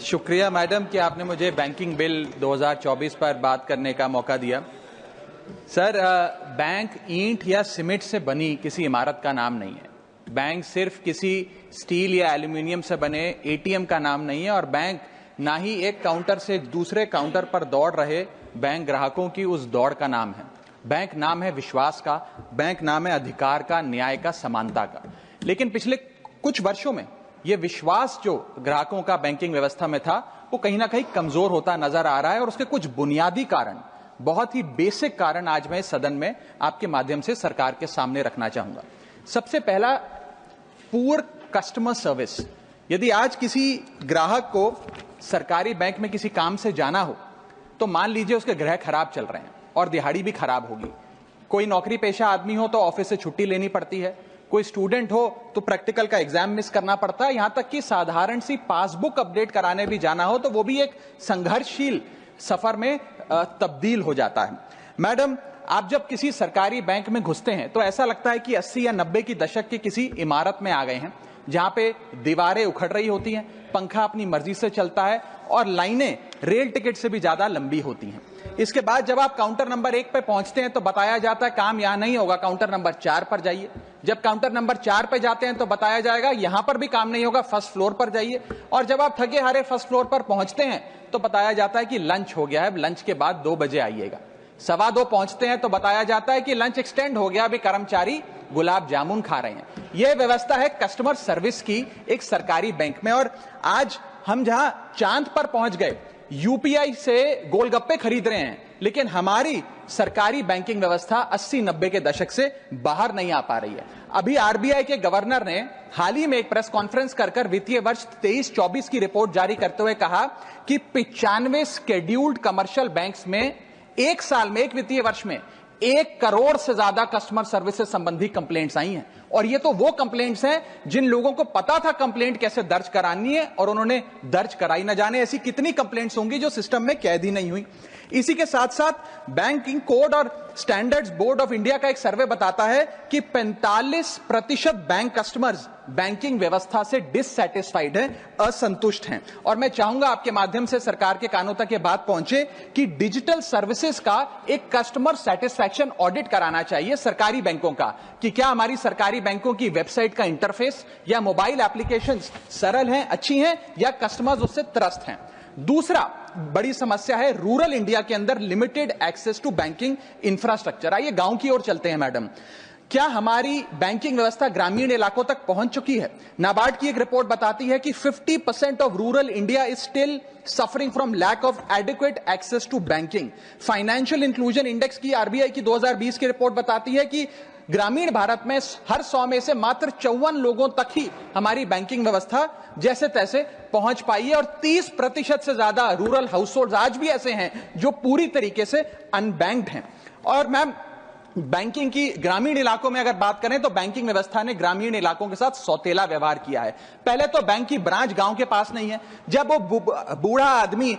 शुक्रिया मैडम कि आपने मुझे बैंकिंग बिल 2024 पर बात करने का मौका दिया। सर, बैंक ईंट या सीमेंट से बनी किसी इमारत का नाम नहीं है। बैंक सिर्फ किसी स्टील या एल्यूमिनियम से बने एटीएम का नाम नहीं है, और बैंक ना ही एक काउंटर से दूसरे काउंटर पर दौड़ रहे बैंक ग्राहकों की उस दौड़ का नाम है। बैंक नाम है विश्वास का, बैंक नाम है अधिकार का, न्याय का, समानता का। लेकिन पिछले कुछ वर्षों में यह विश्वास जो ग्राहकों का बैंकिंग व्यवस्था में था, वो कहीं ना कहीं कमजोर होता नजर आ रहा है, और उसके कुछ बुनियादी कारण, बहुत ही बेसिक कारण आज मैं सदन में आपके माध्यम से सरकार के सामने रखना चाहूंगा। सबसे पहला, पुअर कस्टमर सर्विस। यदि आज किसी ग्राहक को सरकारी बैंक में किसी काम से जाना हो, तो मान लीजिए उसके ग्रह खराब चल रहे हैं और दिहाड़ी भी खराब होगी। कोई नौकरी पेशा आदमी हो तो ऑफिस से छुट्टी लेनी पड़ती है, कोई स्टूडेंट हो तो प्रैक्टिकल का एग्जाम मिस करना पड़ता है, यहां तक कि साधारण सी पासबुक अपडेट कराने भी जाना हो तो वो भी एक संघर्षशील सफर में तब्दील हो जाता है। मैडम, आप जब किसी सरकारी बैंक में घुसते हैं तो ऐसा लगता है कि 80 या 90 की दशक की किसी इमारत में आ गए हैं, जहां पे दीवारें उखड़ रही होती हैं, पंखा अपनी मर्जी से चलता है और लाइनें रेल टिकट से भी ज्यादा लंबी होती हैं। इसके बाद जब आप काउंटर नंबर 1 पे पहुंचते हैं तो बताया जाता है काम यहां नहीं होगा, काउंटर नंबर 4 पर जाइए। जब काउंटर नंबर 4 पे जाते हैं तो बताया जाएगा यहां पर भी काम नहीं होगा, फर्स्ट फ्लोर पर जाइए। और जब आप थके हारे फर्स्ट फ्लोर पर पहुंचते हैं तो बताया जाता है कि लंच हो गया है, लंच के बाद 2 बजे आइएगा। 2:15 पहुंचते हैं तो बताया जाता है कि लंच एक्सटेंड हो गया, अभी कर्मचारी गुलाब जामुन खा रहे हैं। यह व्यवस्था है कस्टमर सर्विस की एक सरकारी बैंक में। और आज हम जहां चांद पर पहुंच गए, यूपीआई से गोलगप्पे खरीद रहे हैं, लेकिन हमारी सरकारी बैंकिंग व्यवस्था 80-90 के दशक से बाहर नहीं आ पा रही है। अभी आरबीआई के गवर्नर ने हाल ही में एक प्रेस कॉन्फ्रेंस कर वित्तीय वर्ष 23-24 की रिपोर्ट जारी करते हुए कहा कि 95 शेड्यूल्ड कमर्शियल बैंक्स में एक साल में, एक वित्तीय वर्ष में 1 करोड़ से ज्यादा कस्टमर सर्विस से संबंधी कंप्लेंट्स आई हैं। और ये तो वो कंप्लेंट्स हैं जिन लोगों को पता था कंप्लेंट कैसे दर्ज करानी है और उन्होंने दर्ज कराई। न जाने ऐसी कितनी कंप्लेंट्स होंगी जो सिस्टम में कैद ही नहीं हुई। इसी के साथ साथ बैंकिंग कोड और स्टैंडर्ड्स बोर्ड ऑफ इंडिया का एक सर्वे बताता है कि 45% बैंक कस्टमर्स बैंकिंग व्यवस्था से डिससैटिस्फाइड हैं, असंतुष्ट हैं। और मैं चाहूंगा आपके माध्यम से सरकार के कानों तक ये बात पहुंचे कि डिजिटल सर्विसेज का एक कस्टमर सेटिस्फैक्शन ऑडिट कराना चाहिए सरकारी बैंकों का, कि क्या हमारी सरकारी बैंकों की वेबसाइट का इंटरफेस या मोबाइल एप्लीकेशंस सरल हैं, अच्छी हैं, या कस्टमर्स उससे त्रस्त हैं। दूसरा बड़ी समस्या है रूरल इंडिया के अंदर limited access to banking infrastructure. आइए गांव की ओर चलते हैं। मैडम, क्या हमारी बैंकिंग व्यवस्था ग्रामीण इलाकों तक पहुंच चुकी है? नाबार्ड की एक रिपोर्ट बताती है कि 50% of rural India is still suffering from lack of adequate access to banking. Financial inclusion index की आरबीआई की 2020 की रिपोर्ट बताती है कि ग्रामीण भारत में हर 100 में से मात्र 54 लोगों तक ही हमारी बैंकिंग व्यवस्था जैसे तैसे पहुंच पाई है, और 30% से ज्यादा रूरल हाउसहोल्ड आज भी ऐसे हैं जो पूरी तरीके से अनबैंक्ड हैं। और मैम, बैंकिंग की ग्रामीण इलाकों में अगर बात करें तो बैंकिंग व्यवस्था ने ग्रामीण इलाकों के साथ सौतेला व्यवहार किया है। पहले तो बैंक की ब्रांच गांव के पास नहीं है। जब वो बूढ़ा आदमी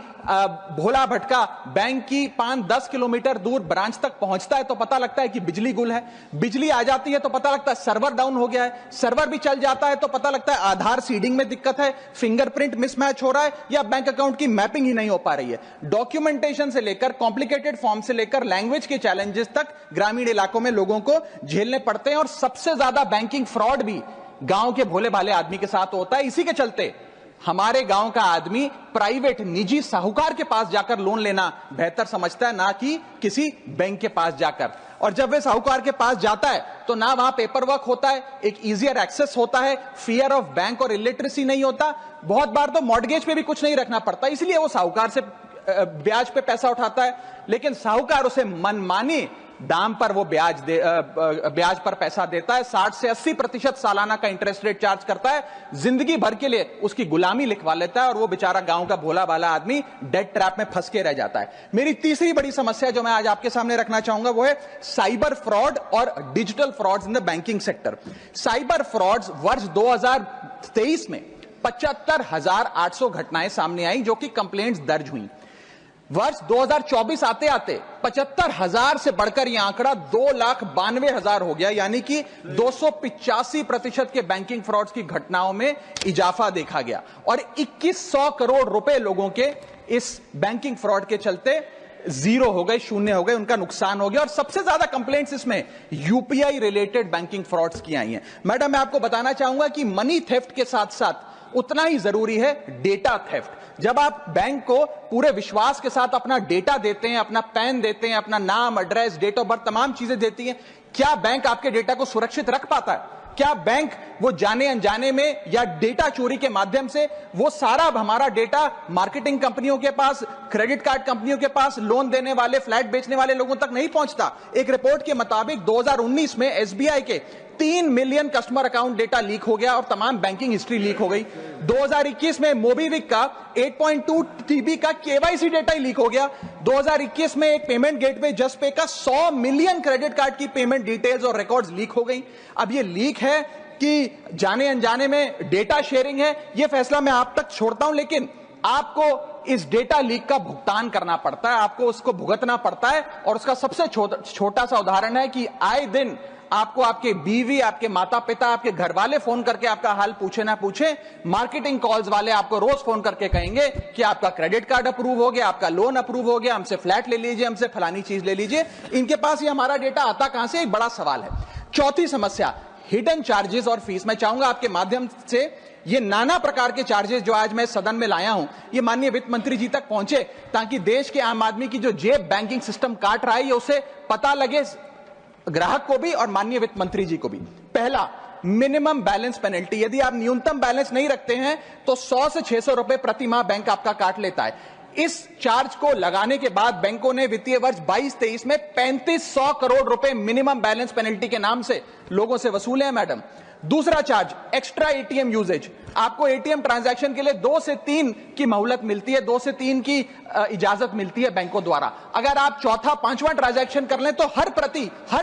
भोला भटका बैंक की 5-10 किलोमीटर दूर ब्रांच तक पहुंचता है तो पता लगता है कि बिजली गुल है। बिजली आ जाती है तो पता लगता है सर्वर डाउन हो गया है। सर्वर भी चल जाता है तो पता लगता है आधार सीडिंग में दिक्कत है, फिंगरप्रिंट मिसमैच हो रहा है, या बैंक अकाउंट की मैपिंग ही नहीं हो पा रही है। डॉक्यूमेंटेशन से लेकर कॉम्प्लिकेटेड फॉर्म से लेकर लैंग्वेज के चैलेंजेस तक ग्रामीण इलाकों में लोगों को झेलने पड़ते हैं। और सबसे ज्यादा बैंकिंग फ्रॉड भी गांव के भोले भाले आदमी के साथ होता है। इसी के चलते हमारे गांव का आदमी प्राइवेट निजी साहूकार के पास जाकर लोन लेना बेहतर समझता है, ना कि किसी बैंक के पास जाकर। और जब वे साहूकार के पास जाता है तो ना वहां पेपर वर्क होता है, एक इजियर एक्सेस होता है, फियर ऑफ बैंक और इलिटरेसी नहीं होता। बहुत बार तो मॉर्गेज पे भी कुछ नहीं रखना पड़ता, इसलिए वो साहूकार से ब्याज पे पैसा उठाता है, लेकिन साहूकार उसे मनमानी दाम पर वो ब्याज पर पैसा देता है। 60 से 80% सालाना का इंटरेस्ट रेट चार्ज करता है, जिंदगी भर के लिए उसकी गुलामी लिखवा लेता है, और वो बेचारा गांव का भोला भाला आदमी डेट ट्रैप में फंस के रह जाता है। मेरी तीसरी बड़ी समस्या जो मैं आज आपके सामने रखना चाहूंगा वो है साइबर फ्रॉड और digital frauds in the banking sector. Cyber frauds वर्ष 2023 में 75,800 घटनाएं सामने आई जो कि कंप्लेंट्स दर्ज हुई। वर्ष 2024 आते आते 75,000 से बढ़कर यह आंकड़ा 2,92,000 हो गया, यानी कि 285% के बैंकिंग फ्रॉड्स की घटनाओं में इजाफा देखा गया और 2100 करोड़ रुपए लोगों के इस बैंकिंग फ्रॉड के चलते जीरो हो गए, शून्य हो गए, उनका नुकसान हो गया। और सबसे ज्यादा कंप्लेंट्स इसमें यूपीआई रिलेटेड बैंकिंग फ्रॉड्स की आई हैं। मैडम, मैं आपको बताना चाहूंगा कि मनी थेफ्ट के साथ साथ उतना ही जरूरी है डेटा थेफ्ट। जब आप बैंक को पूरे विश्वास के साथ अपना डेटा देते हैं, अपना पैन देते हैं, अपना नाम, एड्रेस, डेट ऑफ बर्थ, तमाम चीजें देती हैं, क्या बैंक आपके डेटा को सुरक्षित रख पाता है? क्या बैंक वो जाने अनजाने में या डेटा चोरी के माध्यम से वो सारा हमारा डेटा मार्केटिंग कंपनियों के पास, क्रेडिट कार्ड कंपनियों के पास, लोन देने वाले, फ्लैट बेचने वाले लोगों तक नहीं पहुंचता? एक रिपोर्ट के मुताबिक 2019 में एसबीआई के 3 million customer account data leak हो गया और तमाम बैंकिंग हिस्ट्री लीक हो गई। 2021 में मोबीविक का 8.2 TB का केवाईसी डेटा ही लीक हो गया। 2021 में एक पेमेंट गेटवे जस्टपे का 100 मिलियन क्रेडिट कार्ड की पेमेंट डिटेल्स और रिकॉर्ड्स लीक हो गई। अब ये लीक है कि जाने अनजाने में डेटा शेयरिंग है, यह फैसला मैं आप तक छोड़ता हूं, लेकिन आपको इस डेटा लीक का भुगतान करना पड़ता है, आपको उसको भुगतना पड़ता है। और उसका सबसे छोटा सा उदाहरण है कि आए दिन आपको आपके बीवी, आपके माता पिता, आपके घर वाले फोन करके आपका हाल पूछे ना पूछे, मार्केटिंग कॉल्स वाले आपको रोज फोन करके कहेंगे कि आपका क्रेडिट कार्ड अप्रूव हो गया, आपका लोन अप्रूव हो गया, हमसे फ्लैट ले लीजिए, हमसे फलानी चीज ले लीजिए। इनके पास ये हमारा डेटा आता कहां से, एक बड़ा सवाल है। चौथी समस्या, हिडन चार्जेस और फीस। मैं चाहूंगा आपके माध्यम से ये नाना प्रकार के चार्जेस जो आज मैं सदन में लाया हूं, ये माननीय वित्त मंत्री जी तक पहुंचे, ताकि देश के आम आदमी की जो जेब बैंकिंग सिस्टम काट रहा है, ये उसे पता लगे, ग्राहक को भी और माननीय वित्त मंत्री जी को भी। पहला, मिनिमम बैलेंस पेनल्टी। यदि आप न्यूनतम बैलेंस नहीं रखते हैं तो 100 से 600 रुपए प्रति माह बैंक आपका काट लेता है। इस चार्ज को लगाने के बाद बैंकों ने वित्तीय वर्ष 22-23 में 3500 करोड़ रुपए मिनिमम बैलेंस पेनल्टी के नाम से लोगों से वसूले हैं। मैडम, दूसरा चार्ज, एक्स्ट्रा एटीएम यूजेज। आपको एटीएम ट्रांजैक्शन के लिए 2 से 3 की मोहलत मिलती है, 2 से 3 की इजाजत मिलती है बैंकों द्वारा। अगर आप चौथा, पांचवा ट्रांजैक्शन कर लें तो हर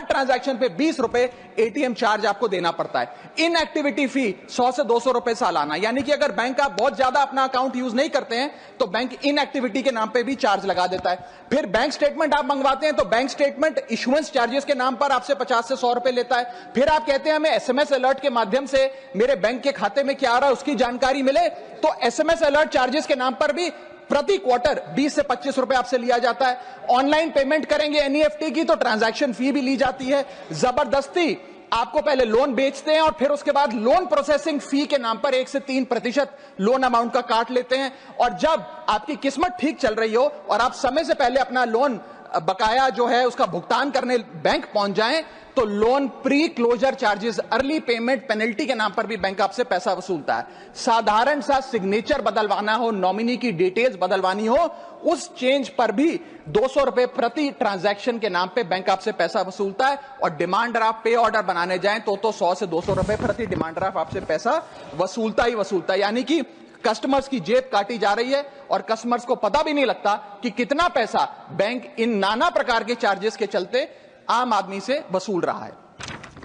ट्रांजैक्शन पे 20 रुपए एटीएम चार्ज आपको देना पड़ता है। इनएक्टिविटी फी 100 से 200 रुपए सालाना, यानी कि अगर बैंक आप बहुत ज्यादा अपना अकाउंट यूज नहीं करते हैं तो बैंक इनएक्टिविटी के नाम पे भी चार्ज लगा देता है। फिर बैंक स्टेटमेंट आप मंगवाते हैं तो बैंक स्टेटमेंट इशुएंस चार्जेस के नाम पर आपसे 50 से 100 रुपए लेता है। फिर आप कहते हैं हमें एसएमएस अलर्ट के माध्यम से मेरे बैंक के खाते में क्या आ रहा है उसकी जानकारी मिले, तो एसएमएस अलर्ट चार्जेस के नाम पर भी प्रति क्वार्टर 20 से 25 रुपए आपसे लिया जाता है। ऑनलाइन पेमेंट करेंगे एनईएफटी की तो ट्रांजैक्शन फी भी ली जाती है। जबरदस्ती आपको पहले लोन बेचते हैं और फिर उसके बाद लोन प्रोसेसिंग फी के नाम पर 1 से 3% लोन अमाउंट का काट लेते हैं। और जब आपकी किस्मत ठीक चल रही हो और आप समय से पहले अपना लोन बकाया जो है उसका भुगतान करने बैंक पहुंच जाएं तो loan pre closure charges, early payment penalty के नाम पर भी बैंक आपसे पैसा वसूलता है। साधारण सा सिग्नेचर बदलवाना हो, नॉमिनी की डिटेल्स बदलवानी हो, उस चेंज पर भी 200 रुपए प्रति ट्रांजैक्शन के नाम पे बैंक आपसे पैसा वसूलता है। और डिमांड ड्राफ्ट, पे ऑर्डर बनाने जाएं तो 100 से 200 रुपए प्रति डिमांड ड्राफ्ट आपसे पैसा वसूलता ही वसूलता है। यानी कि कस्टमर्स की जेब काटी जा रही है और कस्टमर्स को पता भी नहीं लगता कि कितना पैसा बैंक इन नाना प्रकार के चार्जेस के चलते आम आदमी से वसूल रहा है।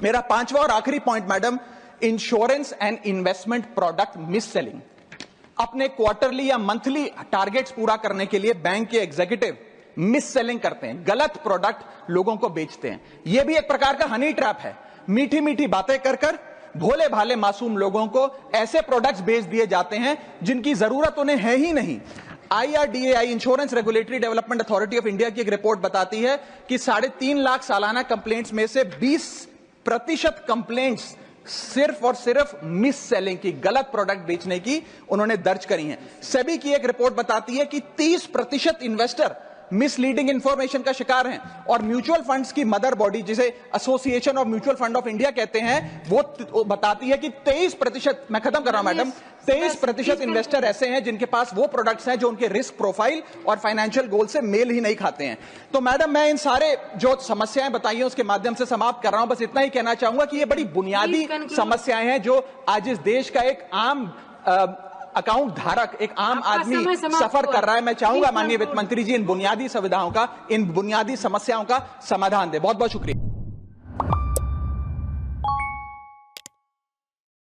मेरा पांचवा और आखिरी point madam, insurance and investment product miss selling. अपने क्वार्टरली या मंथली टारगेट्स पूरा करने के लिए बैंक के एग्जीक्यूटिव मिस सेलिंग करते हैं, गलत प्रोडक्ट लोगों को बेचते हैं। यह भी एक प्रकार का हनी ट्रैप है। मीठी मीठी बातें कर कर भोले भाले मासूम लोगों को ऐसे प्रोडक्ट्स बेच दिए जाते हैं जिनकी जरूरत उन्हें है ही नहीं। IRDAI, insurance regulatory development authority of India की एक रिपोर्ट बताती है कि 3.5 लाख सालाना कंप्लेंट्स में से 20% कंप्लेंट्स सिर्फ और सिर्फ मिस सेलिंग की, गलत प्रोडक्ट बेचने की उन्होंने दर्ज करी हैं। सेबी की एक रिपोर्ट बताती है कि 30% इन्वेस्टर मिसलीडिंग इंफॉर्मेशन का शिकार हैं। और म्यूचुअल फंड्स की मदर बॉडी, जिसे association of mutual fund of India कहते हैं, वो बताती है कि 23%, मैं खत्म कर रहा हूं मैडम, 23% इन्वेस्टर ऐसे हैं जिनके पास वो प्रोडक्ट्स हैं जो उनके रिस्क प्रोफाइल और फाइनेंशियल गोल से मेल ही नहीं खाते हैं। तो मैडम, मैं इन सारे जो समस्याएं बताई हैं उसके माध्यम से समाप्त कर रहा हूं। बस इतना ही कहना चाहूंगा कि ये बड़ी बुनियादी समस्याएं हैं जो आज इस देश का एक आम अकाउंट धारक, एक आम आदमी सफर कर रहा है। मैं चाहूंगा माननीय वित्त मंत्री जी इन बुनियादी सुविधाओं का, इन बुनियादी समस्याओं का समाधान दे। बहुत बहुत शुक्रिया।